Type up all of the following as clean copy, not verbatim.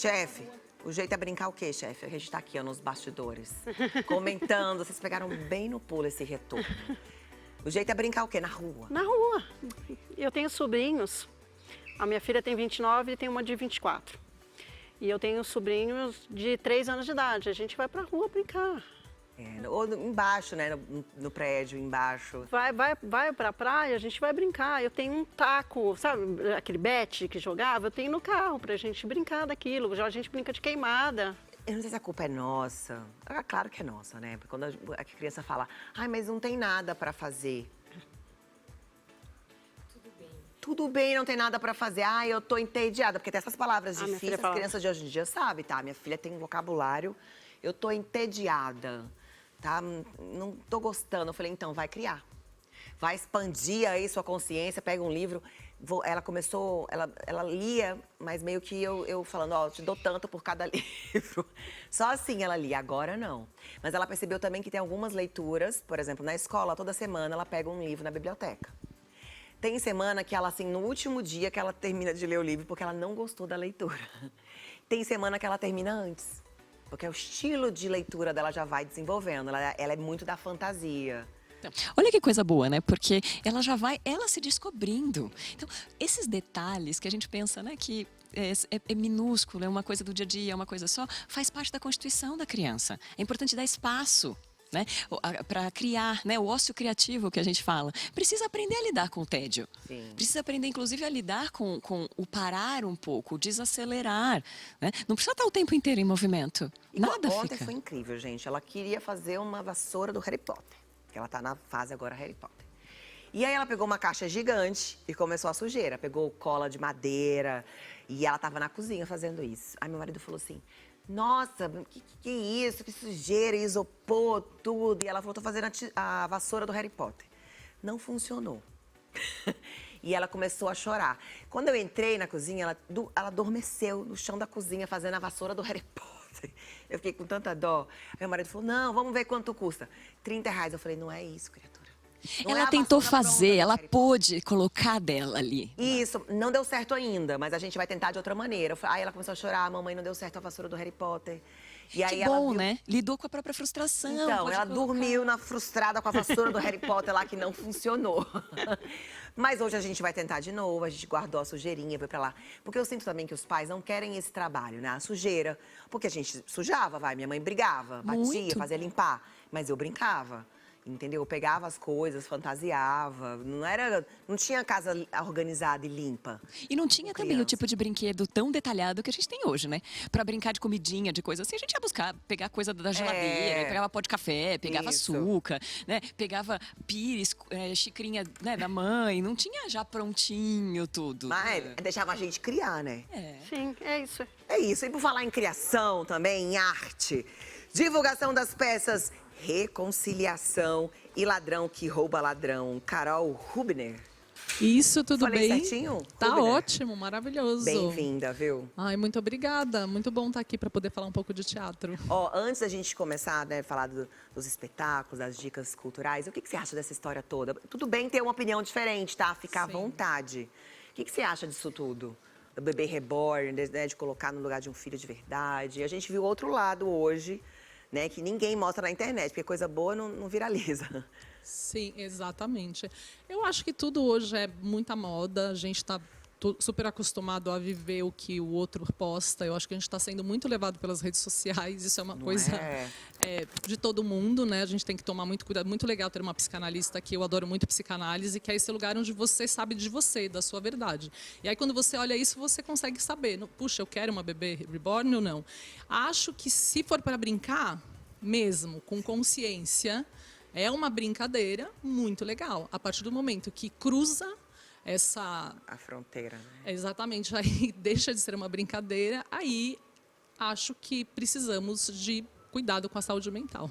Chefe, o jeito é brincar o quê, chefe? A gente tá aqui, ó, nos bastidores, comentando. Vocês pegaram bem no pulo esse retorno. O jeito é brincar o quê? Na rua? Na rua. Eu tenho sobrinhos. A minha filha tem 29 e tem uma de 24. E eu tenho sobrinhos de 3 anos de idade. A gente vai pra rua brincar. Ou embaixo, né? No prédio, embaixo. Vai pra praia, a gente vai brincar. Eu tenho um taco, sabe aquele bete que jogava? Eu tenho no carro pra gente brincar daquilo. Já a gente brinca de queimada. Eu não sei se a culpa é nossa. Claro que é nossa, né? Porque quando a criança fala, ai, mas não tem nada pra fazer. Tudo bem, não tem nada pra fazer. Ai, eu tô entediada. Porque tem essas palavras difíceis, as crianças de hoje em dia sabem, tá? Minha filha tem um vocabulário. Eu tô entediada, tá? Não tô gostando. Eu falei, então, vai criar. Vai expandir aí sua consciência, pega um livro. Ela começou, ela lia, mas meio que eu falando, ó, te dou tanto por cada livro. Só assim ela lia, agora não. Mas ela percebeu também que tem algumas leituras, por exemplo, na escola, toda semana ela pega um livro na biblioteca. Tem semana que ela, assim, no último dia que ela termina de ler o livro porque ela não gostou da leitura. Tem semana que ela termina antes, porque o estilo de leitura dela já vai desenvolvendo, ela é muito da fantasia. Olha que coisa boa, né? Porque ela já vai, ela se descobrindo. Então, esses detalhes que a gente pensa, né, que é minúsculo, é uma coisa do dia a dia, é uma coisa só, faz parte da constituição da criança. É importante dar espaço, né, para criar, né, o ócio criativo que a gente fala. Precisa aprender a lidar com o tédio. Sim. Precisa aprender, inclusive, a lidar com o parar um pouco, o desacelerar. Né? Não precisa estar o tempo inteiro em movimento. Nada Ontem fica. foi incrível, gente. Ela queria fazer uma vassoura do Harry Potter. Que ela tá na fase agora Harry Potter. E aí ela pegou uma caixa gigante e começou a sujeira. Pegou cola de madeira e ela tava na cozinha fazendo isso. Aí meu marido falou assim, nossa, que isso? Que sujeira, isopor, tudo. E ela falou, tô fazendo a vassoura do Harry Potter. Não funcionou. E ela começou a chorar. Quando eu entrei na cozinha, ela adormeceu no chão da cozinha fazendo a vassoura do Harry Potter. Eu fiquei com tanta dó. Aí meu marido falou, não, vamos ver quanto custa. R$30. Eu falei, não é isso, criatura. Não Ela é tentou vassoura fazer, pronta do ela Harry Potter. pôde colocar dela ali. Isso, não deu certo ainda, mas a gente vai tentar de outra maneira. Aí ela começou a chorar, mamãe, não deu certo a vassoura do Harry Potter. E aí Que bom, né? Lidou com a própria frustração. Então, pode ela colocar. dormiu frustrada com a vassoura do Harry Potter lá, que não funcionou. Mas hoje a gente vai tentar de novo, a gente guardou a sujeirinha, foi pra lá. Porque eu sinto também que os pais não querem esse trabalho, né? A sujeira. Porque a gente sujava, minha mãe brigava, batia, Muito. fazia limpar. Mas eu brincava. Entendeu? Eu pegava as coisas, fantasiava. Não tinha casa organizada e limpa. E não tinha com também o criança. tipo de brinquedo tão detalhado que a gente tem hoje, né? Pra brincar de comidinha, de coisa assim, a gente ia pegar coisa da geladeira, pegava pó de café, pegava Isso. açúcar, né? Pegava pires, xicrinha, né, da mãe, não tinha já prontinho tudo. Mas deixava a gente criar, né? Sim, é isso. É isso. E por falar em criação também, em arte, divulgação das peças Reconciliação e Ladrão que Rouba Ladrão. Carol Rubner. Isso, tudo Falei bem? certinho? Tá Rubner. ótimo, maravilhoso. Bem-vinda, viu? Ai, muito obrigada. Muito bom estar aqui para poder falar um pouco de teatro. Ó, antes da gente começar, né, falar dos espetáculos, das dicas culturais, o que você acha dessa história toda? Tudo bem ter uma opinião diferente, tá? Fica à vontade. O que você acha disso tudo? Do bebê reborn, né, de colocar no lugar de um filho de verdade. A gente viu outro lado hoje, né, que ninguém mostra na internet, porque coisa boa não viraliza. Sim, exatamente. Eu acho que tudo hoje é muita moda, a gente está super acostumado a viver o que o outro posta. Eu acho que a gente está sendo muito levado pelas redes sociais, isso é uma coisa de todo mundo, né? A gente tem que tomar muito cuidado. Muito legal ter uma psicanalista aqui, eu adoro muito psicanálise, que é esse lugar onde você sabe de você, da sua verdade. E aí, quando você olha isso, você consegue saber, puxa, eu quero uma bebê reborn ou não? Acho que se for para brincar, mesmo, com consciência, é uma brincadeira muito legal. A partir do momento que cruza a fronteira, né? Exatamente, aí deixa de ser uma brincadeira, aí acho que precisamos de cuidado com a saúde mental.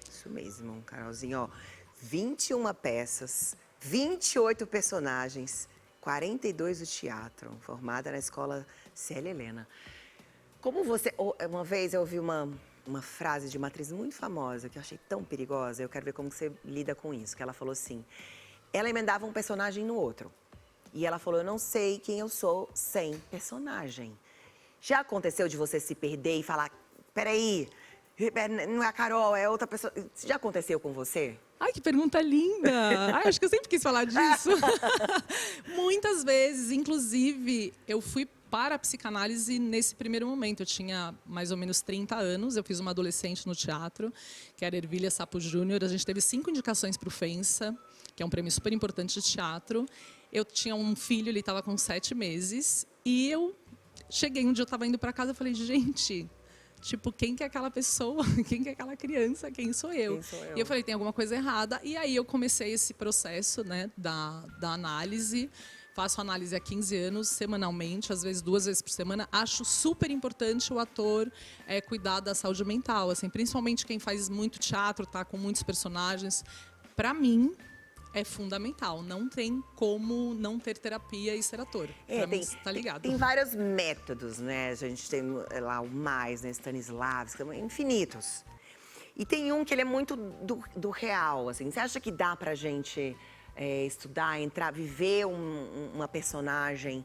Isso mesmo, Carolzinha, ó, 21 peças, 28 personagens, 42 do teatro, formada na escola Célia Helena. Como você... Uma vez eu ouvi uma frase de uma atriz muito famosa, que eu achei tão perigosa, eu quero ver como você lida com isso, que ela falou assim, ela emendava um personagem no outro. E ela falou, eu não sei quem eu sou sem personagem. Já aconteceu de você se perder e falar, peraí, não é a Carol, é outra pessoa. Já aconteceu com você? Ai, que pergunta linda! Ai, acho que eu sempre quis falar disso. Muitas vezes, inclusive, eu fui para a psicanálise nesse primeiro momento. Eu tinha mais ou menos 30 anos, eu fiz uma adolescente no teatro, que era Ervília Sapo Júnior. A gente teve 5 indicações para o FENSA, que é um prêmio super importante de teatro. Eu tinha um filho, ele estava com 7 meses, e eu cheguei um dia, eu estava indo para casa e falei, gente, tipo, quem que é aquela pessoa? Quem que é aquela criança? Quem sou eu? Quem sou eu? E eu falei, tem alguma coisa errada. E aí eu comecei esse processo, né, da análise. Faço análise há 15 anos, semanalmente, às vezes 2 vezes por semana. Acho super importante o ator cuidar da saúde mental, assim, principalmente quem faz muito teatro, tá com muitos personagens. Para mim, é fundamental. Não tem como não ter terapia e ser ator. Pra mim, tá ligado. Tem vários métodos, né? A gente tem lá o Mais, né? Stanislavski, infinitos. E tem um que ele é muito do real, assim. Você acha que dá pra gente estudar, entrar, viver uma personagem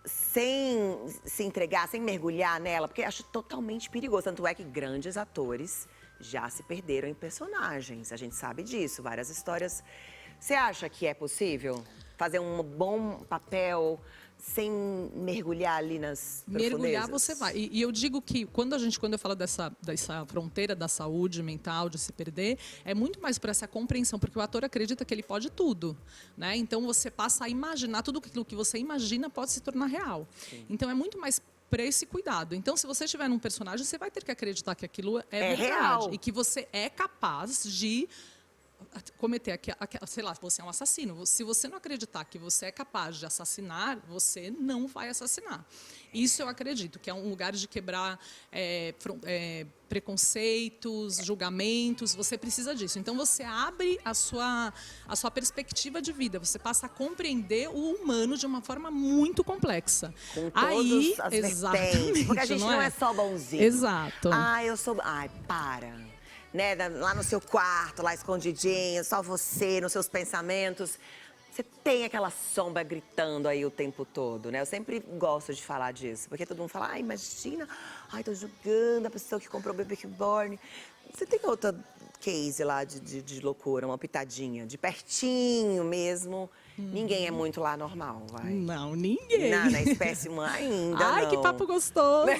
sem se entregar, sem mergulhar nela? Porque acho totalmente perigoso. Tanto é que grandes atores já se perderam em personagens. A gente sabe disso, várias histórias. Você acha que é possível fazer um bom papel sem mergulhar ali nas profundezas? Mergulhar você vai. E eu digo que quando eu falo dessa fronteira da saúde mental, de se perder, é muito mais por essa compreensão, porque o ator acredita que ele pode tudo, né? Então você passa a imaginar, tudo aquilo que você imagina pode se tornar real. Sim. Então é muito mais para esse cuidado. Então, se você estiver num personagem, você vai ter que acreditar que aquilo é verdade. Real. E que você é capaz de cometer, sei lá, você é um assassino. Se você não acreditar que você é capaz de assassinar, você não vai assassinar. Isso eu acredito, que é um lugar de quebrar preconceitos, julgamentos, você precisa disso. Então, você abre a sua perspectiva de vida, você passa a compreender o humano de uma forma muito complexa. Com todas as vertentes, porque a gente não é só bonzinho. Exato. Ai, para. Né, lá no seu quarto, lá escondidinho, só você, nos seus pensamentos. Você tem aquela sombra gritando aí o tempo todo, né? Eu sempre gosto de falar disso, porque todo mundo fala, ai, imagina, ai, tô julgando a pessoa que comprou o bebê reborn. Você tem outra case lá de loucura, uma pitadinha, de pertinho mesmo. Ninguém é muito lá normal, vai. Não, ninguém. Na espécie humana ainda Ai, não. que papo gostoso. É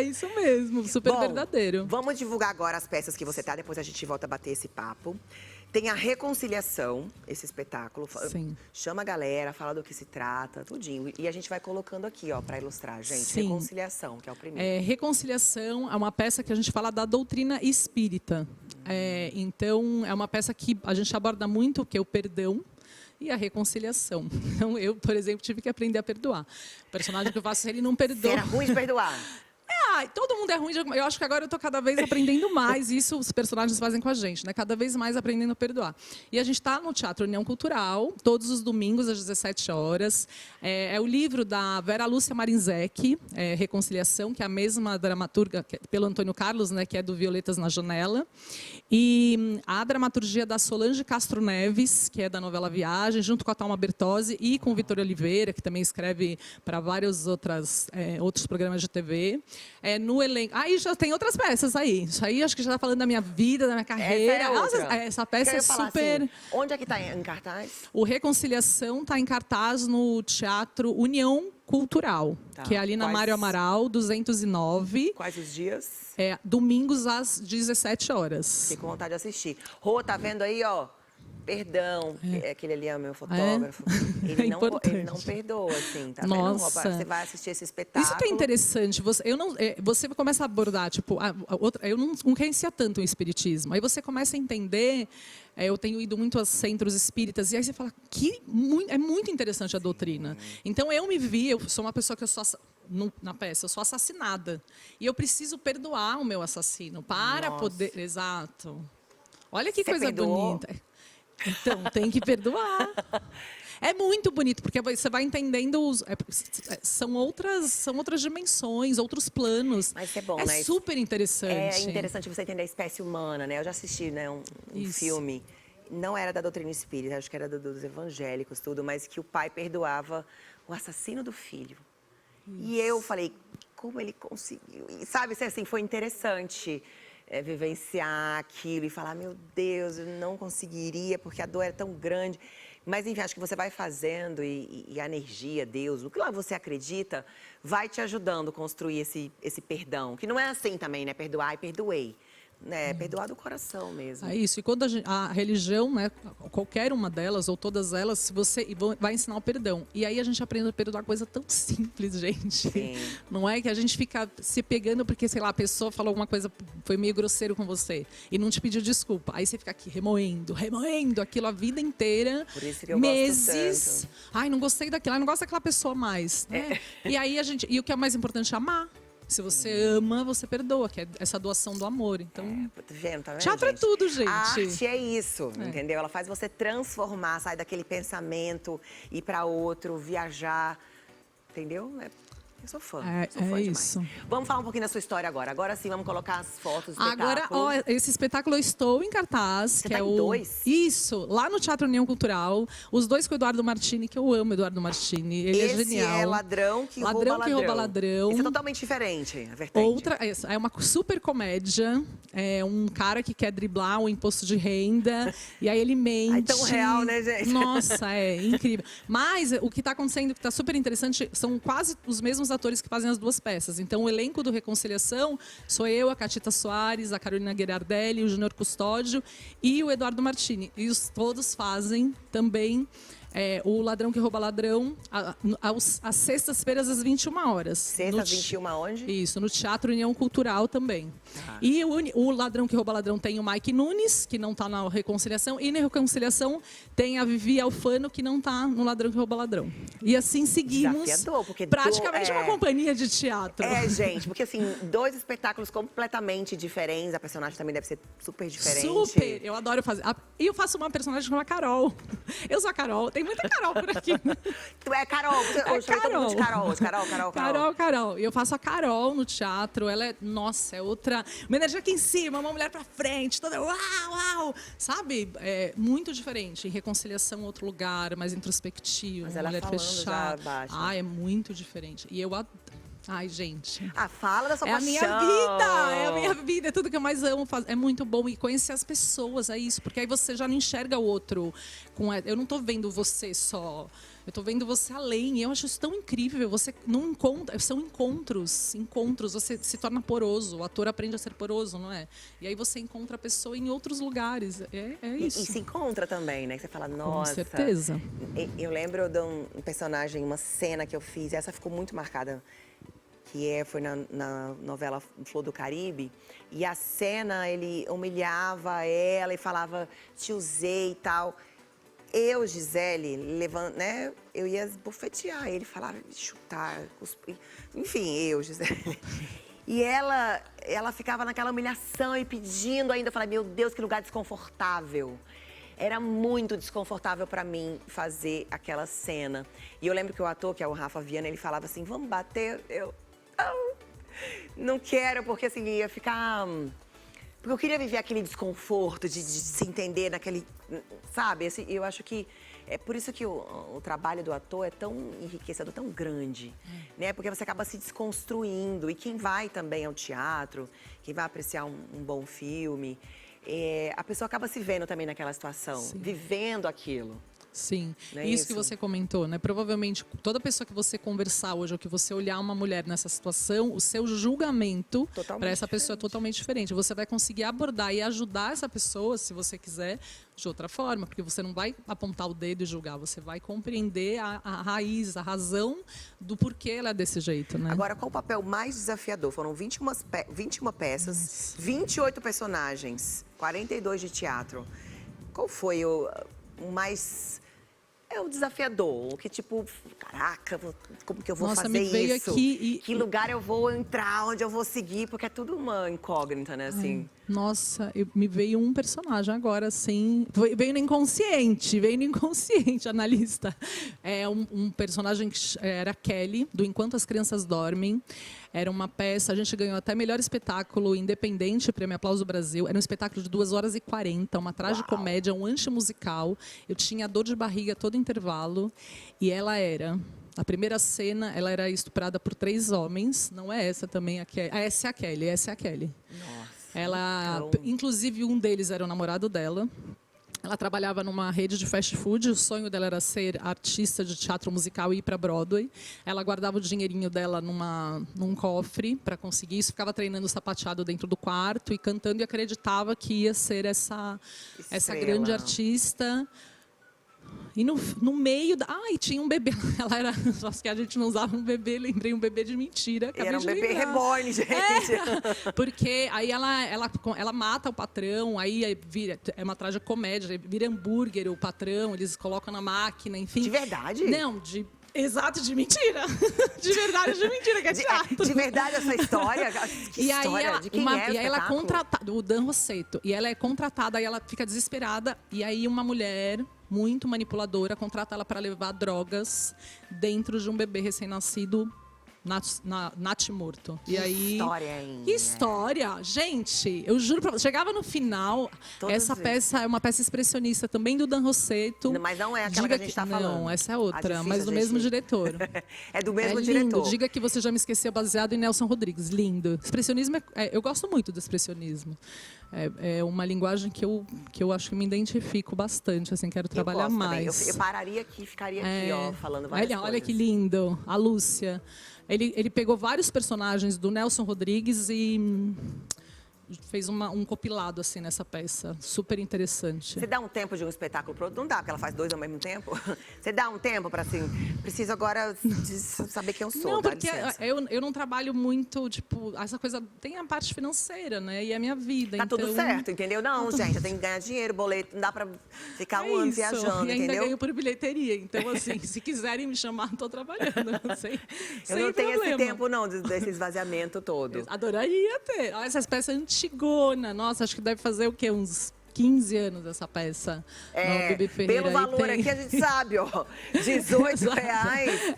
isso mesmo, super verdadeiro. Vamos divulgar agora as peças que você tá, depois a gente volta a bater esse papo. Tem a Reconciliação, esse espetáculo. Sim. Chama a galera, fala do que se trata, tudinho. E a gente vai colocando aqui, ó, pra ilustrar, gente. Sim. Reconciliação, que é o primeiro. Reconciliação é uma peça que a gente fala da doutrina espírita. Então, é uma peça que a gente aborda muito, que é o perdão e a reconciliação. Então, eu, por exemplo, tive que aprender a perdoar. O personagem que eu faço, ele não perdoa. Você era ruim de perdoar? Todo mundo é ruim. Eu acho que agora eu tô cada vez aprendendo mais. Isso os personagens fazem com a gente, né? Cada vez mais aprendendo a perdoar. E a gente está no Teatro União Cultural, todos os domingos, às 17 horas. É o livro da Vera Lúcia Marinzec, Reconciliação, que é a mesma dramaturga pelo Antônio Carlos, né? Que é do Violetas na Janela. E a dramaturgia da Solange Castro Neves, que é da novela Viagem, junto com a Thalma Bertozzi e com o Vitor Oliveira, que também escreve para vários outros programas de TV. No elenco. Aí já tem outras peças aí. Isso aí acho que já está falando da minha vida, da minha carreira. Essa peça é super. Assim, onde é que está em cartaz? O Reconciliação está em cartaz no Teatro União Cultural, que é ali na Mário Amaral, 209. Quais os dias? Domingos às 17 horas. Fico com vontade de assistir. Rô, tá vendo aí, ó? Perdão, aquele ali é o meu fotógrafo. Ele não perdoa, assim, tá Nossa. vendo? Você vai assistir esse espetáculo. Isso que é interessante. Você começa a abordar, tipo, eu não conhecia tanto o espiritismo. Aí você começa a entender. Eu tenho ido muito aos centros espíritas, e aí você fala é muito interessante a doutrina. Então eu sou uma pessoa que na peça, eu sou assassinada. E eu preciso perdoar o meu assassino para poder. Exato. Olha que coisa bonita. Então, tem que perdoar. É muito bonito, porque você vai entendendo, são outras dimensões, outros planos. Mas é bom, né? É super interessante. É interessante você entender a espécie humana, né? Eu já assisti, né, um filme, não era da doutrina espírita, acho que era dos evangélicos, tudo, mas que o pai perdoava o assassino do filho. E eu falei, como ele conseguiu? E, sabe, assim, foi interessante vivenciar aquilo e falar, meu Deus, eu não conseguiria, porque a dor é tão grande. Mas, enfim, acho que você vai fazendo e a energia, Deus, o que lá você acredita, vai te ajudando a construir esse perdão. Que não é assim também, né? Perdoar e perdoei. Né? Perdoar do coração mesmo. É isso. E quando a religião, né, qualquer uma delas ou todas elas, se você vai ensinar o perdão. E aí a gente aprende a perdoar coisa tão simples, gente. Sim. Não é que a gente fica se pegando porque, sei lá, a pessoa falou alguma coisa, foi meio grosseiro com você e não te pediu desculpa. Aí você fica aqui remoendo aquilo a vida inteira, Por isso que eu meses. gosto tanto. Ai, não gostei daquilo, ai, não gosto daquela pessoa mais. Né? E aí e o que é mais importante, amar. Se você ama, você perdoa, que é essa doação do amor. Então, Tá vendo, teatro é tudo, gente. A arte é isso, entendeu? Ela faz você transformar, sair daquele pensamento, ir para outro, viajar, entendeu? Eu sou fã, sou fã demais. Isso. Vamos falar um pouquinho da sua história agora. Agora sim, vamos colocar as fotos do espetáculo. Agora, ó, esse espetáculo eu estou em cartaz. Você que tá é em dois? Isso, lá no Teatro União Cultural. Os dois com o Eduardo Martini, que eu amo Eduardo Martini. Ele é genial. Esse é Ladrão que rouba ladrão. Isso é totalmente diferente, a vertente. Essa é uma super comédia. É um cara que quer driblar o imposto de renda. E aí ele mente. Ai, tão real, né, gente? Nossa, é incrível. Mas o que está acontecendo, que está super interessante, são quase os mesmos atores que fazem as duas peças. Então, o elenco do Reconciliação sou eu, a Catita Soares, a Carolina Guerardelli, o Júnior Custódio e o Eduardo Martini. E todos fazem também o Ladrão que Rouba Ladrão às sextas-feiras, às 21 horas. Sexta, às 21 onde? Isso, no Teatro União Cultural também. E o Ladrão que Rouba Ladrão tem o Mike Nunes, que não está na Reconciliação. E na Reconciliação tem a Vivi Alfano, que não está no Ladrão que Rouba Ladrão. E assim seguimos. Desafiador, porque praticamente uma companhia de teatro. Gente, porque assim, dois espetáculos completamente diferentes. A personagem também deve ser super diferente. Super! Eu adoro fazer. E eu faço uma personagem chamada Carol. Eu sou a Carol. Tem muita Carol por aqui. Tu é Carol. Hoje todo mundo de Carol. Carol. E eu faço a Carol no teatro. Ela é, nossa, é outra... Uma energia aqui em cima, uma mulher pra frente, toda uau. Sabe? É muito diferente. Em Reconciliação, outro lugar, mais introspectivo. Mas uma ela mulher falando fechada. já baixo. É muito diferente. E eu adoro. Ai, gente. Fala da sua paixão. É a minha vida, é tudo que eu mais amo fazer. É muito bom. E conhecer as pessoas, é isso. Porque aí você já não enxerga o outro. Eu não tô vendo você só. Eu tô vendo você além. E eu acho isso tão incrível. Você não encontra. São encontros. Você se torna poroso. O ator aprende a ser poroso, não é? E aí você encontra a pessoa em outros lugares. É isso. E se encontra também, né? Que você fala, nossa. Com certeza. Eu lembro de um personagem, uma cena que eu fiz. Essa ficou muito marcada. Foi na novela Flor do Caribe. E a cena, ele humilhava ela e falava, te usei e tal. Eu, Gisele, né? Eu ia bofetear ele, falar, chutar, cuspir. Enfim, eu, Gisele. E ela ficava naquela humilhação e pedindo ainda. Eu falei, meu Deus, que lugar desconfortável. Era muito desconfortável para mim fazer aquela cena. E eu lembro que o ator, que é o Rafa Viana, ele falava assim, vamos bater? Não quero, porque assim, ia ficar... Porque eu queria viver aquele desconforto de se entender naquele... Sabe? Assim, eu acho que é por isso que o trabalho do ator é tão enriquecedor, tão grande. Né? Porque você acaba se desconstruindo. E quem vai também ao teatro, quem vai apreciar um bom filme, a pessoa acaba se vendo também naquela situação, vivendo aquilo. Sim, Não é isso que você comentou, né? Provavelmente toda pessoa que você conversar hoje ou que você olhar uma mulher nessa situação, o seu julgamento para essa pessoa é totalmente diferente. Você vai conseguir abordar e ajudar essa pessoa, se você quiser, de outra forma, porque você não vai apontar o dedo e julgar, você vai compreender a raiz, a razão do porquê ela é desse jeito, né? Agora, qual o papel mais desafiador? Foram 21 peças, 28 personagens, 42 de teatro. Qual foi o mais... o desafiador, o que tipo, caraca, como que eu vou fazer me veio isso? Aqui que lugar eu vou entrar, onde eu vou seguir? Porque é tudo uma incógnita, né, assim. Nossa, me veio um personagem agora, assim, veio no inconsciente, analista. É um personagem que era Kelly, do Enquanto as Crianças Dormem. Era uma peça, a gente ganhou até melhor espetáculo independente, Prêmio Aplauso Brasil. Era um espetáculo de 2h40, uma tragicomédia, um antimusical. Eu tinha dor de barriga todo intervalo. E ela era Na primeira cena, ela era estuprada por 3 homens. Não é essa também, essa é a Kelly, essa é a Kelly. Nossa. Ela, então... inclusive, um deles era o namorado dela. Ela trabalhava numa rede de fast food. O sonho dela era ser artista de teatro musical e ir para Broadway. Ela guardava o dinheirinho dela num cofre para conseguir isso. Ficava treinando sapateado dentro do quarto e cantando, e acreditava que ia ser essa grande artista. E no meio e tinha um bebê. Ela era, só que a gente não usava um bebê, lembrei um bebê de mentira. Era um bebê reborn, gente. Porque aí ela mata o patrão, aí é uma tragicomédia, vira hambúrguer o patrão, eles colocam na máquina, enfim. De verdade? Não, exato, de mentira. De verdade, de mentira, que é teatro. De verdade essa história? Que e história? Aí de quem é e aí ela é contratada, o Dan Rossetto, e ela é contratada, aí ela fica desesperada, e aí uma mulher muito manipuladora contrata ela para levar drogas dentro de um bebê recém-nascido natimorto. E aí, história, hein? Que história! Gente, eu juro pra você, chegava no final, essa peça é uma peça expressionista também do Dan Rossetto. Mas não é aquela que a gente está falando. Não, essa é outra, mas do mesmo diretor. É do mesmo lindo. diretor. Diga que você já me esqueceu, baseado em Nelson Rodrigues. Lindo. Expressionismo, eu gosto muito do expressionismo. É uma linguagem que eu acho que me identifico bastante, assim, quero trabalhar mais. Eu pararia aqui, ficaria aqui, ó, falando várias coisas. Olha que lindo, a Lúcia. Ele pegou vários personagens do Nelson Rodrigues e fez um compilado assim nessa peça, super interessante. Você dá um tempo de um espetáculo pro outro? Não dá, porque ela faz 2 ao mesmo tempo. Você dá um tempo para assim, preciso agora de saber quem eu sou. Não, porque eu não trabalho muito, tipo, essa coisa, tem a parte financeira, né, e a minha vida. Tá então... tudo certo, entendeu? Não, gente, eu tenho que ganhar dinheiro, boleto, não dá para ficar um ano viajando, e ainda entendeu? ganho por bilheteria, então assim, se quiserem me chamar, estou trabalhando, eu não tenho esse tempo não, desse esvaziamento todo. Adoraria ter. Olha, essas peças antigonas, nossa, acho que deve fazer o quê? Uns 15 anos essa peça. Pelo valor aqui a gente sabe, ó, R$18.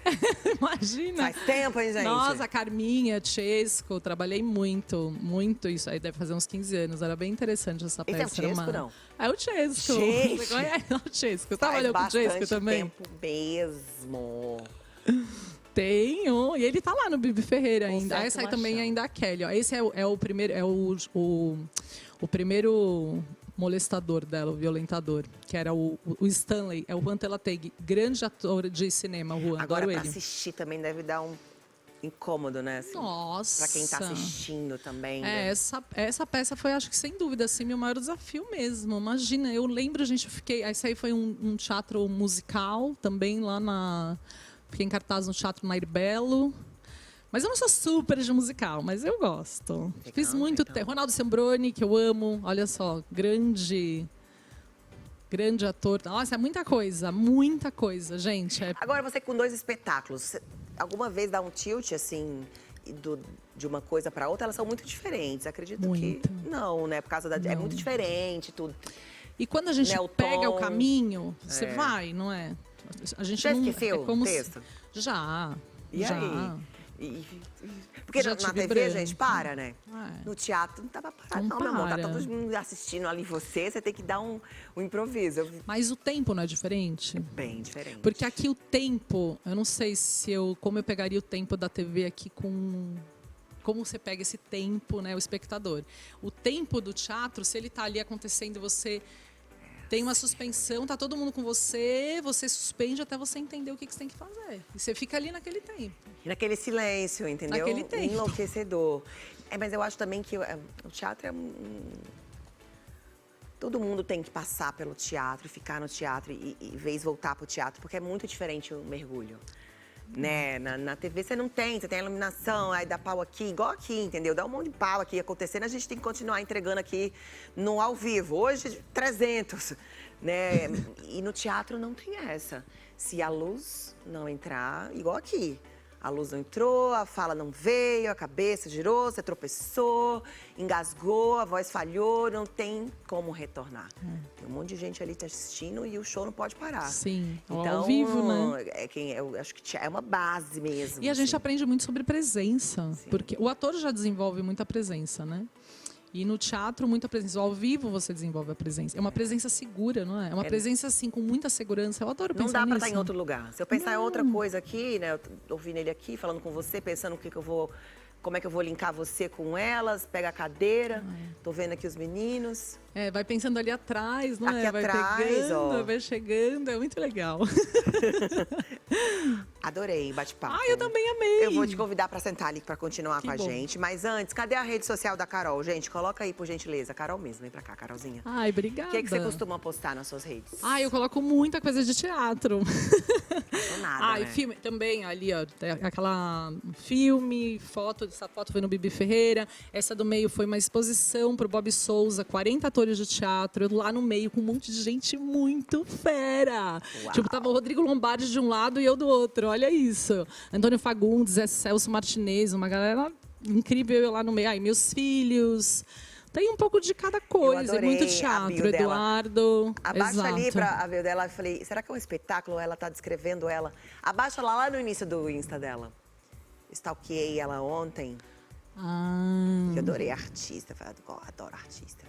Imagina. Faz tempo, hein, gente? Nossa, a Carminha, Chesco, trabalhei muito, muito isso. Aí deve fazer uns 15 anos. Era bem interessante essa peça. Esse é o Chesco, não? É o Chesco. Gente. Você conhece o Chesco? Trabalhou com o Chesco também? Faz bastante tempo mesmo. Tenho. E ele tá lá no Bibi Ferreira ainda. Essa aí também machão. ainda a Kelly. Ó. Esse é o primeiro, o primeiro molestador dela, o violentador, que era o Stanley, é o Juan Telateg, grande ator de cinema, o Juan. Agora, adoro pra ele. assistir também deve dar um incômodo, né? Assim, Nossa. pra quem tá assistindo também. Né? Essa peça foi, acho que sem dúvida, assim, meu maior desafio mesmo. Imagina, eu lembro, gente, esse aí foi um teatro musical também lá fiquei em cartaz no Teatro Nair Belo. Mas eu não sou super de musical, mas eu gosto. Fiz muito tempo. Ronaldo Sembroni, que eu amo. Olha só, grande ator. Nossa, é muita coisa, gente. Agora, você com 2 espetáculos, você alguma vez dá um tilt, assim, de uma coisa para outra? Elas são muito diferentes, acredito muito. Que não, né? Por causa é muito diferente tudo. E quando a gente pega o caminho, você É. vai, não é? A gente Já não, esqueceu o texto? Já. E já. aí? Porque Já na tive TV a gente branco. para, né? É. No teatro não tava parado, Não não, meu amor. Tá para. todo mundo assistindo ali você tem que dar um improviso. Mas o tempo não é diferente? Bem diferente. Porque aqui o tempo, eu não sei como eu pegaria o tempo da TV aqui como você pega esse tempo, né, o espectador. O tempo do teatro, se ele tá ali acontecendo, você tem uma suspensão, tá todo mundo com você suspende até você entender o que você tem que fazer. E você fica ali naquele tempo. E naquele silêncio, entendeu? Naquele tempo. Enlouquecedor. Mas eu acho também que o teatro é todo mundo tem que passar pelo teatro, ficar no teatro e vez voltar pro teatro, porque é muito diferente o mergulho. Né? Na TV você não tem, você tem a iluminação, aí dá pau aqui, igual aqui, entendeu? Dá um monte de pau aqui acontecendo, a gente tem que continuar entregando aqui no ao vivo. Hoje, 300, né? E no teatro não tem essa. Se a luz não entrar, igual aqui. A luz não entrou, a fala não veio, a cabeça girou, você tropeçou, engasgou, a voz falhou, não tem como retornar. Tem um monte de gente ali te assistindo e o show não pode parar. Sim, então, ao vivo, né? Eu acho que é uma base mesmo. E a gente assim. aprende muito sobre presença, Sim. porque o ator já desenvolve muita presença, né? E no teatro, muita presença. Ao vivo você desenvolve a presença. É uma presença segura, não é? É uma presença, assim, com muita segurança. Eu adoro pensar nisso. Não dá pra estar em outro lugar. Se eu pensar em outra coisa aqui, né? Eu tô ouvindo ele aqui, falando com você, pensando como é que eu vou linkar você com elas, pega a cadeira, tô vendo aqui os meninos. Vai pensando ali atrás, não Aqui é? Vai atrás, pegando, ó. vai chegando, é muito legal. Adorei, bate-papo. Eu também amei. Eu vou te convidar pra sentar ali pra continuar com a bom. gente. Mas antes, cadê a rede social da Carol? Gente, coloca aí, por gentileza. Carol mesmo, vem pra cá, Carolzinha. Ai, obrigada. O que você costuma postar nas suas redes? Eu coloco muita coisa de teatro. Não nada, E né? filme também, ali, ó, tem aquela filme, essa foto foi no Bibi Ferreira, essa do meio foi uma exposição pro Bob Souza, 40 atores de teatro, eu lá no meio com um monte de gente muito fera. Uau. Tipo, tava o Rodrigo Lombardi de um lado e eu do outro, olha isso. Antônio Fagundes, Celso Martinez, uma galera incrível eu lá no meio. Meus filhos... Tem um pouco de cada coisa, adorei muito a teatro, bio dela. Eduardo. Abaixa ali exato. pra ver dela. Eu falei, será que é um espetáculo? Ela tá descrevendo ela. Abaixa lá no início do Insta dela. Stalkeei ela ontem. Eu adorei artista. Falei, adoro artista.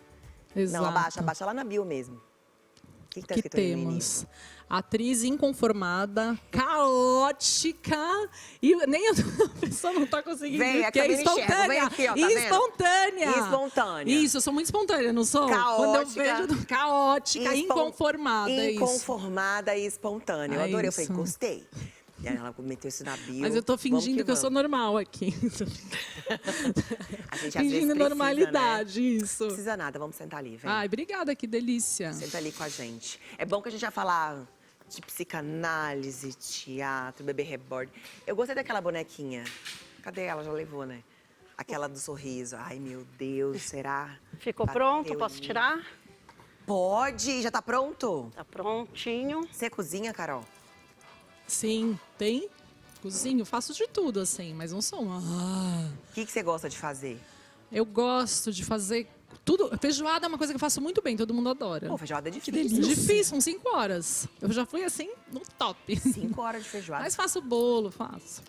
Exato. Não, abaixa lá na bio mesmo. O que tá Que escrito ali no início? temos atriz inconformada, caótica e nem a pessoa não está conseguindo Vem, ver, é porque que é eu me enxergo. Vem espontânea. aqui, ó, tá vendo? Espontânea. Espontânea. Isso, eu sou muito espontânea, não sou? Quando eu Caótica. vejo caótica, inconformada, é isso. Inconformada e espontânea. Eu É adorei. Eu falei, isso. gostei. E aí ela meteu isso na bio. Mas eu tô fingindo que eu sou vamos. normal aqui. A gente às vezes Fingindo precisa, normalidade, né? isso. Não precisa nada, vamos sentar ali, vem. Obrigada, que delícia. Senta ali com a gente. É bom que a gente vai falar de psicanálise, teatro, bebê reborn. Eu gostei daquela bonequinha. Cadê ela? Já levou, né? Aquela do sorriso. Ai, meu Deus, será? Ficou Bateu pronto? em Posso mim. tirar? Pode, já tá pronto? Tá prontinho. Você cozinha, Carol? Sim, tem? Cozinho, faço de tudo, assim, mas não sou uma... O que você gosta de fazer? Eu gosto de fazer tudo. Feijoada é uma coisa que eu faço muito bem, todo mundo adora. Pô, feijoada é difícil. delícia. Difícil, são 5 horas. Eu já fui assim, no top. 5 horas de feijoada. Mas faço bolo, faço.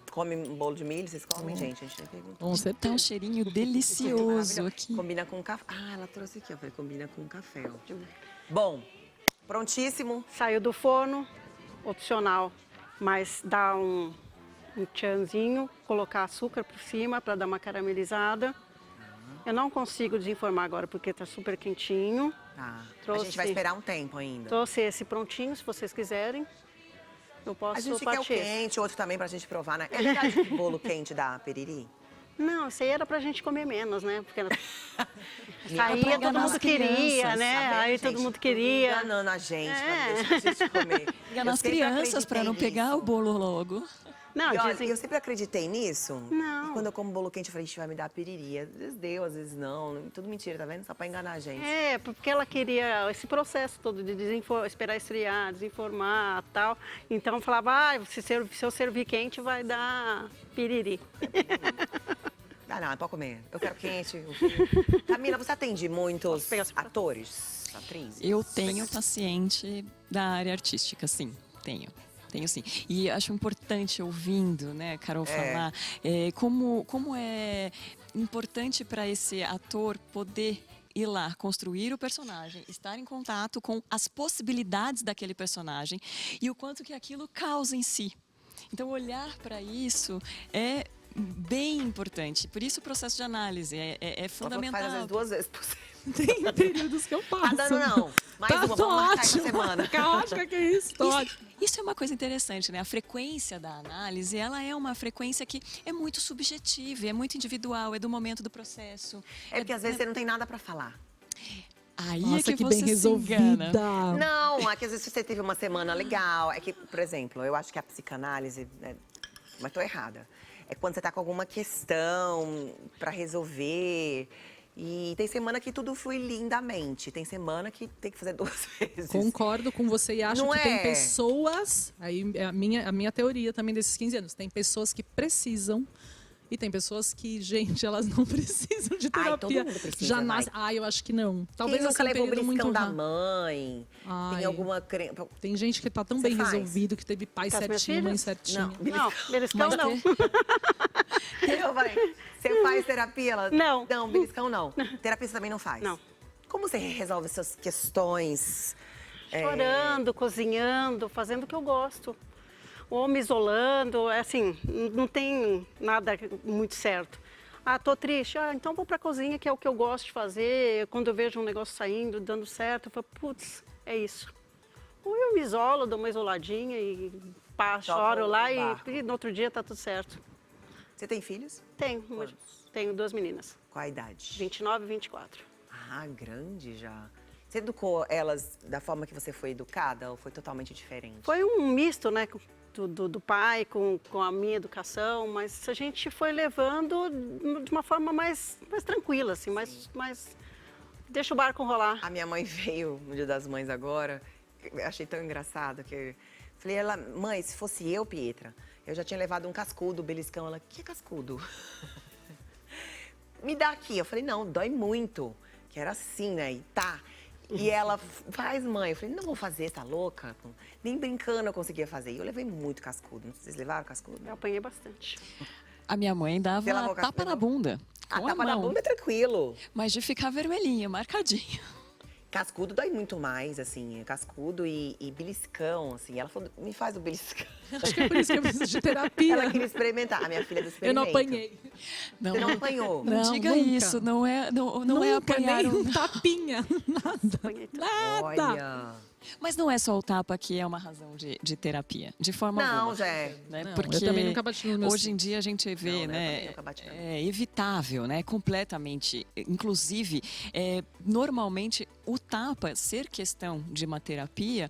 Come um bolo de milho? Vocês comem, gente? A gente nem perguntou. Com Tá certeza. um cheirinho delicioso Maravilhoso. aqui. Combina com café. Ela trouxe aqui, ó. Falei, combina com café, ó. Bom, prontíssimo. Saiu do forno, opcional, mas dá um tchanzinho, colocar açúcar por cima para dar uma caramelizada. Eu não consigo desenformar agora porque está super quentinho. Tá. A Trouxe. gente vai esperar um tempo ainda. Trouxe esse prontinho, se vocês quiserem. Eu posso A gente quer o partir. quente, outro também pra gente provar, né? É verdade que bolo quente dá piriri? Não, isso aí era pra gente comer menos, né? Porque pra saía, todo enganar mundo as queria, crianças, né? Tá vendo, Aí gente? todo mundo queria. Enganando a gente, pra É. não deixar a gente comer. Enganar Eu as sempre crianças para não acreditei pegar nisso. o bolo logo. Não, E olha, dizem... eu sempre acreditei nisso. Não. E quando eu como bolo quente, eu falei, ixi, vai me dar piriri. Às vezes deu, às vezes não. Tudo mentira, tá vendo? Só pra enganar a gente. É, porque ela queria esse processo todo de esperar esfriar, desenformar tal. Então falava, se eu servir quente vai dar piriri. Ah, não, pode comer. Eu quero quente. Camila, você atende muitos pegar esse prato? atores, atrizes? Eu tenho paciente da área artística, sim, tenho. Tenho sim. E acho importante ouvindo, né, Carol, falar como é importante para esse ator poder ir lá, construir o personagem, estar em contato com as possibilidades daquele personagem e o quanto que aquilo causa em si. Então, olhar para isso é bem importante. Por isso o processo de análise é fundamental. Faz às vezes 2 vezes por semana. Tem períodos que eu faço. Tá dando não. Mais uma, tô vamos marcar essa ótimo. semana. Caótica, que isso? Tô ótimo. Isso é uma coisa interessante, né? A frequência da análise, ela é uma frequência que é muito subjetiva, é muito individual, é do momento do processo. É porque às vezes você não tem nada pra falar. Aí Nossa, é que bem você se resolvida. engana. Não, é que às vezes você teve uma semana legal. É que, por exemplo, eu acho que a psicanálise, mas tô errada. É quando você tá com alguma questão pra resolver. E tem semana que tudo flui lindamente. Tem semana que tem que fazer 2 vezes. Concordo com você e acho Não que tem é? pessoas, aí é a minha teoria também desses 15 anos, tem pessoas que precisam E tem pessoas que, gente, elas não precisam de Ai, terapia. todo mundo precisa, Já vai. nasce. Ai, eu acho que não. Talvez Quem assim, nunca um levou o período beliscão muito da rápido. mãe? Ai. Tem alguma... Tem gente que tá tão Você bem faz? resolvido, que teve pai Com as minhas certinho, mãe filhas? certinha. Não, beliscão Mas não. Eu falei, você faz terapia? Ela, Não. Não, beliscão não. Terapia você também não faz? Não. Como você resolve essas questões? Chorando, cozinhando, fazendo o que eu gosto. Ou me isolando, assim, não tem nada muito certo. Ah, tô triste. Ah, então vou pra cozinha, que é o que eu gosto de fazer. Quando eu vejo um negócio saindo, dando certo, eu falo, putz, é isso. Ou eu me isolo, dou uma isoladinha e choro lá e no outro dia tá tudo certo. Você tem filhos? Tenho 2 meninas, Qual a idade? 29 e 24. Ah, grande já. Você educou elas da forma que você foi educada ou foi totalmente diferente? Foi um misto, né, do pai com a minha educação, mas a gente foi levando de uma forma mais tranquila, assim, mais deixa o barco rolar. A minha mãe veio no Dia das Mães agora, eu achei tão engraçado que... Falei, mãe, se fosse eu, Pietra, eu já tinha levado um cascudo, beliscão. Ela, que cascudo? Me dá aqui. Eu falei, não, dói muito. Que era assim, né? E tá. E ela, faz, mãe. Eu falei, não vou fazer, tá louca? Nem brincando eu conseguia fazer. E eu levei muito cascudo. Vocês levaram cascudo? Eu apanhei bastante. A minha mãe dava Você lavou tapa cascudo? na bunda. Ah, Com a tapa na mão. bunda é tranquilo. Mas de ficar vermelhinha, marcadinho. Cascudo dói muito mais, assim. Cascudo e beliscão, assim. Ela falou, me faz o beliscão. Acho que é por isso que eu preciso de terapia. Ela queria experimentar. A minha filha é do Eu experimento. não apanhei. Você não apanhou? Não, Não, diga nunca. isso, não é Nunca, apanhar nem um... um tapinha, nada. Apanhei tudo. Nada. Olha... Mas não é só o tapa que é uma razão de terapia, de forma Não, alguma. Zé. Né? Não, Porque eu também nunca bati nos meus hoje em dia a gente vê, Não, né? Eu né, também nunca bati, não. é evitável, né, completamente. Inclusive, normalmente o tapa ser questão de uma terapia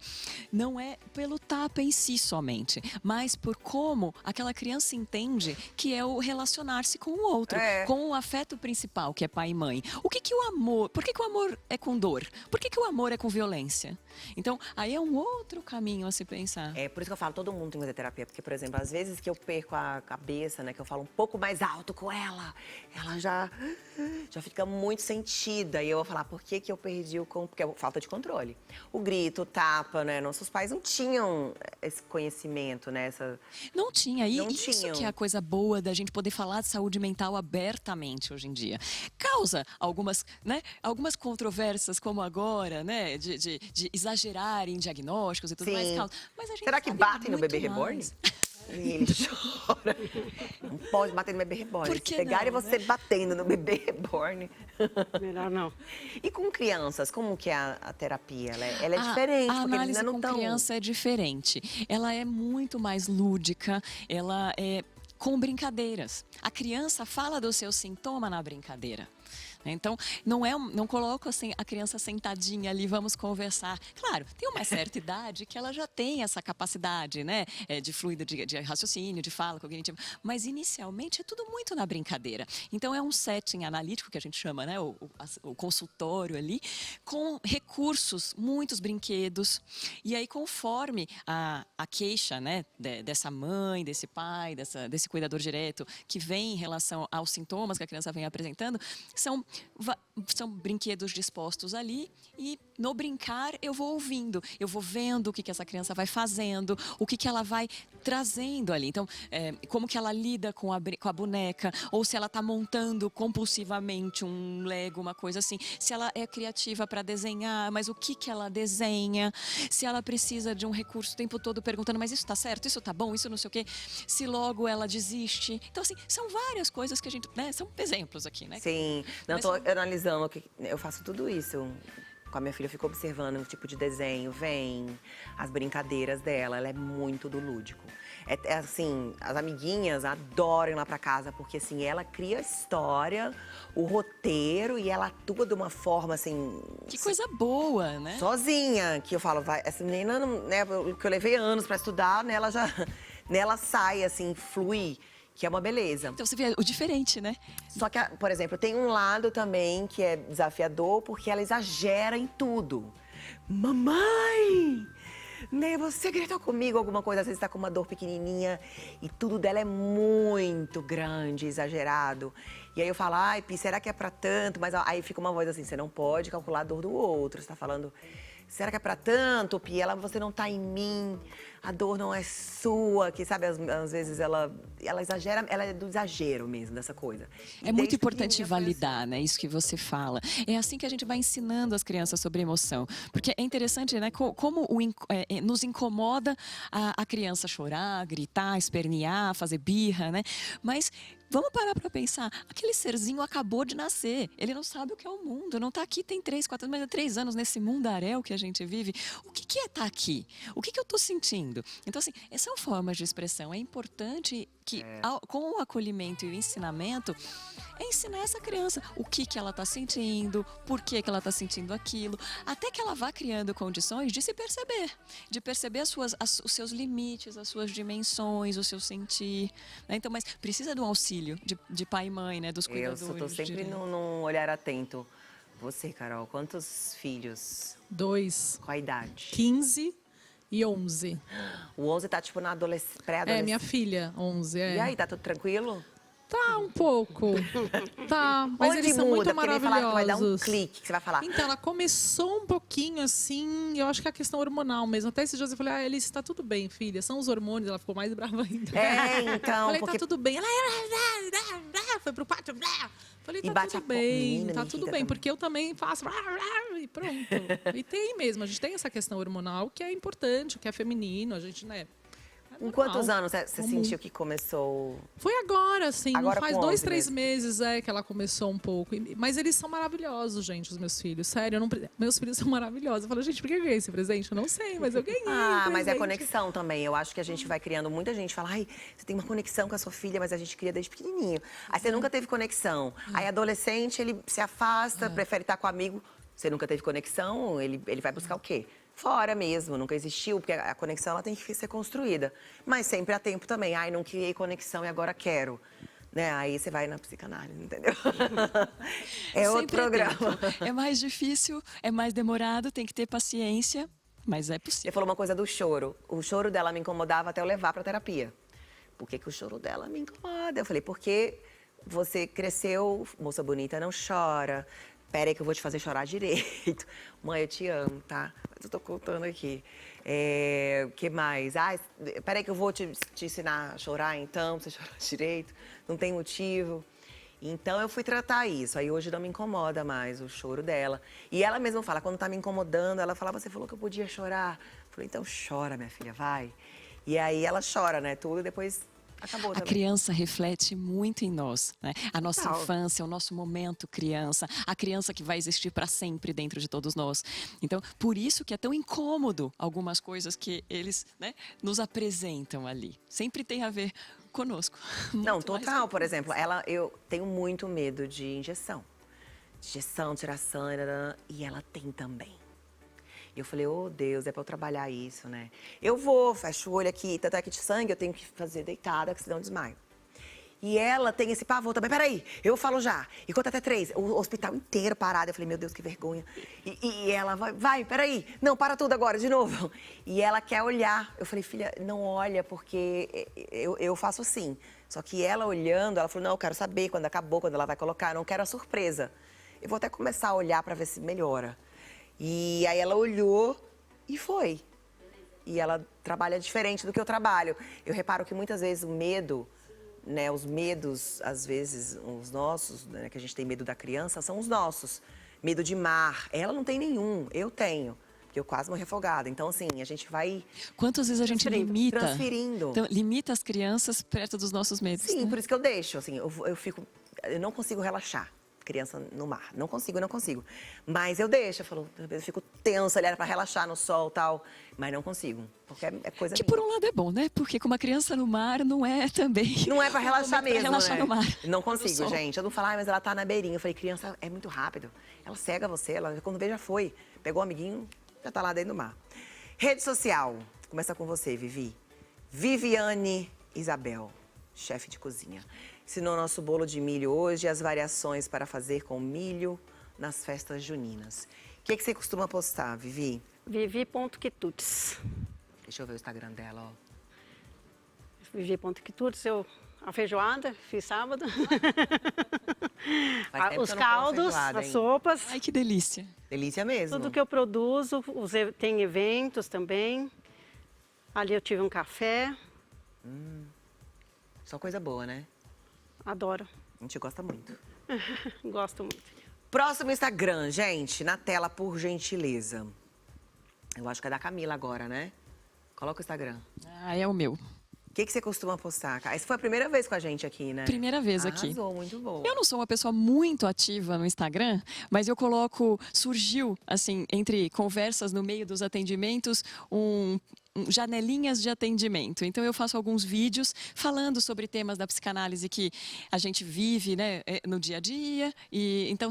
não é pelo tapa em si somente, mas por como aquela criança entende que é o relacionar-se com o outro, com o afeto principal, que é pai e mãe. O que que o amor? Por que que o amor é com dor? Por que que o amor é com violência? Então, aí é um outro caminho a se pensar. É por isso que eu falo, todo mundo tem que fazer terapia. Porque, por exemplo, às vezes que eu perco a cabeça, né? Que eu falo um pouco mais alto com ela, ela já fica muito sentida. E eu vou falar, por que que eu perdi o... Porque é falta de controle. O grito, o tapa, né? Nossos pais não tinham esse conhecimento, né? Não tinha. E Não isso tinham. que é a coisa boa da gente poder falar de saúde mental abertamente hoje em dia. Causa algumas, né, algumas controvérsias, como agora, né? De exagerar em diagnósticos e tudo Sim. mais. Causa. Mas a gente Será que sabe batem no muito bebê mais. reborn? E ele chora. Não pode bater no bebê reborn. Por que Se pegarem não, você batendo no bebê reborn. Melhor não. E com crianças, como que é a terapia? Ela é diferente, A porque eles análise ainda não com estão... criança é diferente. Ela é muito mais lúdica, ela é com brincadeiras. A criança fala do seu sintoma na brincadeira. Então, não coloco assim, a criança sentadinha ali, vamos conversar. Claro, tem uma certa idade que ela já tem essa capacidade, né? De fluido de raciocínio, de fala cognitivo. Mas, inicialmente, é tudo muito na brincadeira. Então, é um setting analítico, que a gente chama, né? O consultório ali, com recursos, muitos brinquedos. E aí, conforme a queixa, né? Dessa mãe, desse pai, desse cuidador direto, que vem em relação aos sintomas que a criança vem apresentando, são brinquedos dispostos ali e no brincar eu vou ouvindo, eu vou vendo o que essa criança vai fazendo, o que ela vai trazendo ali. Então, como que ela lida com a boneca, ou se ela está montando compulsivamente um Lego, uma coisa assim, se ela é criativa para desenhar, mas o que ela desenha, se ela precisa de um recurso o tempo todo perguntando, mas isso está certo, isso está bom, isso não sei o quê, se logo ela desiste. Então, assim, são várias coisas que a gente, né, são exemplos aqui, né? Sim, não, Mas tô analisando, eu faço tudo isso. Com a minha filha, eu fico observando o tipo de desenho, vem, as brincadeiras dela, ela é muito do lúdico. É assim, as amiguinhas adoram ir lá pra casa, porque assim, ela cria a história, o roteiro e ela atua de uma forma assim... Que coisa boa, né? Sozinha, que eu falo, essa menina, né, que eu levei anos pra estudar, nela sai assim, flui. Que é uma beleza. Então você vê o diferente, né? Só que, por exemplo, tem um lado também que é desafiador, porque ela exagera em tudo. Mamãe! né, você gritou comigo alguma coisa, às vezes tá com uma dor pequenininha e tudo dela é muito grande, exagerado. E aí eu falo, ai, Pi, será que é pra tanto? Mas aí fica uma voz assim, você não pode calcular a dor do outro. Você tá falando, será que é pra tanto, Pi? Você não tá em mim, a dor não é sua, que sabe, às vezes ela exagera, ela é do exagero mesmo, dessa coisa. É muito importante validar, né, isso que você fala. É assim que a gente vai ensinando as crianças sobre emoção. Porque é interessante, né, como nos incomoda a criança chorar, gritar, espernear, fazer birra, né? Mas vamos parar para pensar, aquele serzinho acabou de nascer, ele não sabe o que é o mundo, não está aqui tem 3, 4 anos, mas 3 anos nesse mundaréu que a gente vive. O que é estar aqui? O que eu estou sentindo? Então, assim, essas são formas de expressão. É importante que, com o acolhimento e o ensinamento, é ensinar essa criança o que ela está sentindo, por que ela está sentindo aquilo, até que ela vá criando condições de se perceber, de perceber os seus limites, as suas dimensões, o seu sentir. Né? Então, mas precisa de um auxílio de pai e mãe, né? Dos cuidadores. Eu estou sempre num olhar atento. Você, Carol, quantos filhos? 2. Qual a idade? 15 e 11. O 11 tá, tipo, na pré-adolescência. É, minha filha, 11. E aí, tá tudo tranquilo? Tá, um pouco. Tá, mas Onde eles são muda? muito Porque me falaram que vai dar um maravilhosos. clique, que você vai falar. Então, ela começou um pouquinho assim, eu acho que é a questão hormonal mesmo. Até esses dias eu falei, Alice, tá tudo bem, filha. São os hormônios, ela ficou mais brava ainda. Então, falei, porque... tá tudo bem. Ela foi pro pátio. Falei, E tá bate tudo a bem, menina, tá me tudo irrita bem, também. porque eu também faço e pronto. E tem mesmo, a gente tem essa questão hormonal que é importante, que é feminino, a gente, né? Com quantos normal, anos você comum. sentiu que começou? Foi agora, assim, Agora faz com 2, 11 3 mesmo. meses que ela começou um pouco. Mas eles são maravilhosos, gente, os meus filhos. Sério, meus filhos são maravilhosos. Eu falo, gente, por que eu ganhei esse presente? Eu não sei, mas eu ganhei. Ah, mas é presente. conexão também. Eu acho que a gente vai criando. Muita gente fala, ai, você tem uma conexão com a sua filha, mas a gente cria desde pequenininho. Aí você nunca teve conexão. Aí adolescente, ele se afasta, prefere estar com o amigo. Você nunca teve conexão, ele vai buscar o quê? Fora mesmo, nunca existiu, porque a conexão ela tem que ser construída. Mas sempre há tempo também. Ai, não criei conexão e agora quero. Né? Aí você vai na psicanálise, entendeu? É outro Sempre programa. tempo. É mais difícil, é mais demorado, tem que ter paciência, mas é Você possível. falou uma coisa do choro. O choro dela me incomodava até eu levar pra terapia. Por que o choro dela me incomoda? Eu falei, porque você cresceu, moça bonita, não chora. Pera aí que eu vou te fazer chorar direito. Mãe, eu te amo, tá? Mas eu tô contando aqui. Que mais? Pera aí que eu vou te ensinar a chorar, então, pra você chorar direito. Não tem motivo. Então, eu fui tratar isso. Aí, hoje, não me incomoda mais o choro dela. E ela mesma fala, quando tá me incomodando, ela fala, você falou que eu podia chorar. Eu falei, então chora, minha filha, vai. E aí, ela chora, né, tudo, e depois acabou A também. criança reflete muito em nós, né? A nossa Total. infância, o nosso momento criança, a criança que vai existir para sempre dentro de todos nós. Então, por isso que é tão incômodo algumas coisas que eles, né, nos apresentam ali. Sempre tem a ver conosco. Não, Muito mais total, que- por exemplo, eu tenho muito medo de injeção. Injeção, tirar sangue, e ela tem também. E eu falei, oh Deus, é pra eu trabalhar isso, né? Eu vou, fecho o olho aqui, tanto é que de sangue eu tenho que fazer deitada, que senão eu desmaio. E ela tem esse pavor também. Peraí, eu falo já. E conta até 3. O hospital inteiro parado. Eu falei, meu Deus, que vergonha. E ela vai, peraí. Não, para tudo agora, de novo. E ela quer olhar. Eu falei, filha, não olha, porque eu faço assim. Só que ela olhando, ela falou, não, eu quero saber quando acabou, quando ela vai colocar. Eu não quero a surpresa. Eu vou até começar a olhar pra ver se melhora. E aí ela olhou e foi. E ela trabalha diferente do que eu trabalho. Eu reparo que muitas vezes o medo, né, os medos, às vezes, os nossos, né, que a gente tem medo da criança, são os nossos. Medo de mar. Ela não tem nenhum, eu tenho. Porque eu quase morri afogada. Então, assim, a gente vai Quantas vezes a gente limita? transferindo. Então, limita as crianças perto dos nossos medos. Sim, né? por isso que eu deixo, assim, eu não consigo relaxar. Criança no mar, não consigo. Mas eu deixo, eu fico tensa, olhar pra relaxar no sol e tal, mas não consigo, porque é coisa Que minha. por um lado é bom, né? Porque com uma criança no mar não é também. Não é pra relaxar momento pra mesmo, relaxar né? no mar. Não No consigo, sol. gente. Eu não falo, mas ela tá na beirinha. Eu falei, criança é muito rápido. Ela cega você, ela quando vê já foi. Pegou o amiguinho, já tá lá dentro do mar. Rede social. Começa com você, Vivi. Viviane Isabel, chefe de cozinha. Ensinou nosso bolo de milho hoje e as variações para fazer com milho nas festas juninas. O que você costuma postar, Vivi? Vivi.quitutes. Deixa eu ver o Instagram dela, ó. Vivi.quitutes, a feijoada, fiz sábado. Faz tempo Os que eu não como caldos, feijoada, as hein? sopas, Ai, que delícia. Delícia mesmo. tudo que eu produzo. Tem eventos também. Ali eu tive um café, Só coisa boa, né? adoro, A gente gosta muito. gosto muito. Próximo Instagram, gente, na tela, por gentileza. Eu acho que é da Camila agora, né? Coloca o Instagram. Ah, é o meu. O que você costuma postar? Essa foi a primeira vez com a gente aqui, né? Primeira vez aqui. Arrasou, muito bom. Eu não sou uma pessoa muito ativa no Instagram, mas eu surgiu, assim, entre conversas no meio dos atendimentos, janelinhas de atendimento. Então, eu faço alguns vídeos falando sobre temas da psicanálise que a gente vive, né, no dia a dia. E então,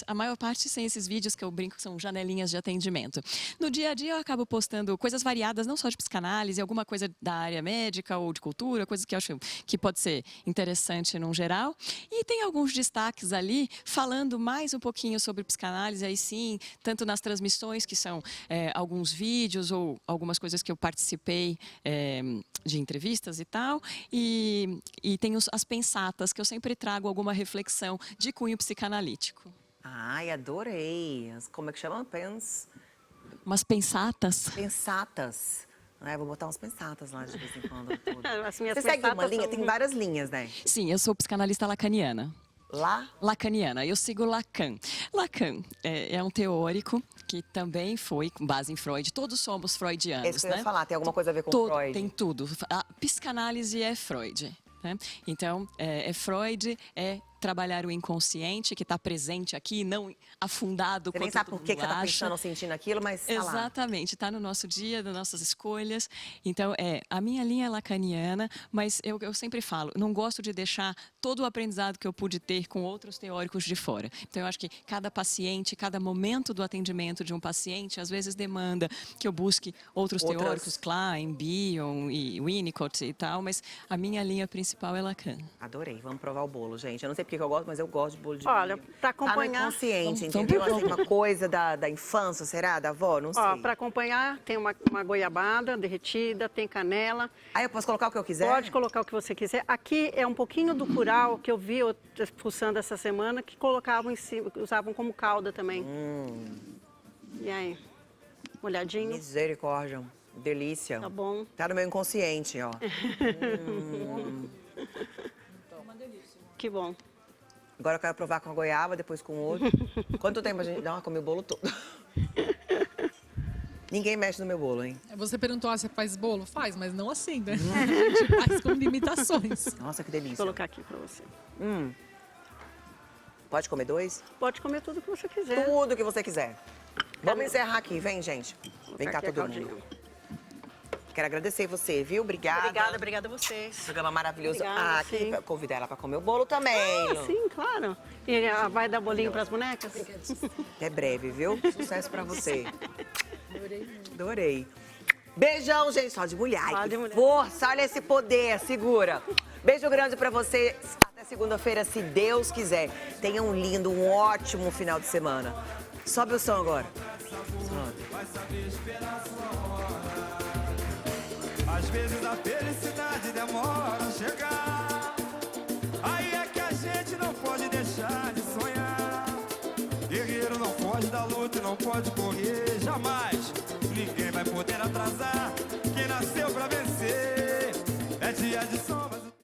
a maior parte são esses vídeos que eu brinco que são janelinhas de atendimento. No dia a dia, eu acabo postando coisas variadas, não só de psicanálise, alguma coisa da área médica ou de cultura, coisas que eu acho que pode ser interessante num geral. E tem alguns destaques ali, falando mais um pouquinho sobre psicanálise, aí sim, tanto nas transmissões, que são alguns vídeos ou algumas coisas que eu participei de entrevistas e tal, e tem as pensatas, que eu sempre trago alguma reflexão de cunho psicanalítico. Ai, adorei. Como é que chama? Umas pensatas. Pensatas. Vou botar umas pensatas lá de vez em quando. Tudo. As minhas Você segue uma pensatas linha? são- Tem várias linhas, né? Sim, eu sou psicanalista lacaniana. Lacaniana, eu sigo Lacan. Lacan é um teórico que também foi com base em Freud. Todos somos freudianos, É isso que eu ia né? falar, tem alguma coisa a ver com Freud? Tem tudo. A psicanálise é Freud. Né? Então, Freud é trabalhar o inconsciente que está presente aqui, não afundado. Você nem sabe por que você está pensando ou sentindo aquilo, mas tá lá. Exatamente, está no nosso dia, nas nossas escolhas. Então, a minha linha é lacaniana, mas eu sempre falo, não gosto de deixar todo o aprendizado que eu pude ter com outros teóricos de fora. Então, eu acho que cada paciente, cada momento do atendimento de um paciente, às vezes demanda que eu busque outros teóricos, Klein, Bion e Winnicott e tal, mas a minha linha principal é Lacan. Adorei, vamos provar o bolo, gente. Eu não sei porque eu gosto, mas eu gosto de bolo de Olha, milho. para acompanhar... Tá no inconsciente, Vamos entendeu? provar. Assim, uma coisa da infância, será? Da avó? Não sei. Ó, para acompanhar, tem uma goiabada derretida, tem canela. Aí eu posso colocar o que eu quiser? Pode colocar o que você quiser. Aqui é um pouquinho do curau que eu vi fuçando essa semana, que colocavam em cima, usavam como calda também. E aí, molhadinho, Misericórdia. Delícia. tá bom. Tá no meu inconsciente, ó. Que bom. Agora eu quero provar com a goiaba, depois com o outro. Quanto tempo a gente... Não, comi o bolo todo. Ninguém mexe no meu bolo, hein? Você perguntou se faz bolo? Faz, mas não assim, né? A gente faz com limitações. Nossa, que Vou delícia. colocar aqui para você. Pode comer 2? Pode comer tudo que você quiser. Tudo que você quiser. Vamos encerrar aqui, vem, gente. Vem cá Colocar aqui a todo caldinha. mundo. Quero agradecer você, viu? Obrigada. Obrigada a vocês. Programa maravilhoso. Obrigada, Aqui, sim. convidar ela pra comer o bolo também. Sim, claro. E vai dar bolinho para as bonecas? É breve, viu? Sucesso pra você. Adorei. Beijão, gente. Só de mulher. Ai, Só que de mulher. força. Olha esse poder. Segura. Beijo grande pra você. Até segunda-feira, se Deus quiser. Tenha um lindo, um ótimo final de semana. Sobe o som agora. Às vezes a felicidade demora a chegar. Aí é que a gente não pode deixar de sonhar. Guerreiro não pode dar luta e não pode correr jamais.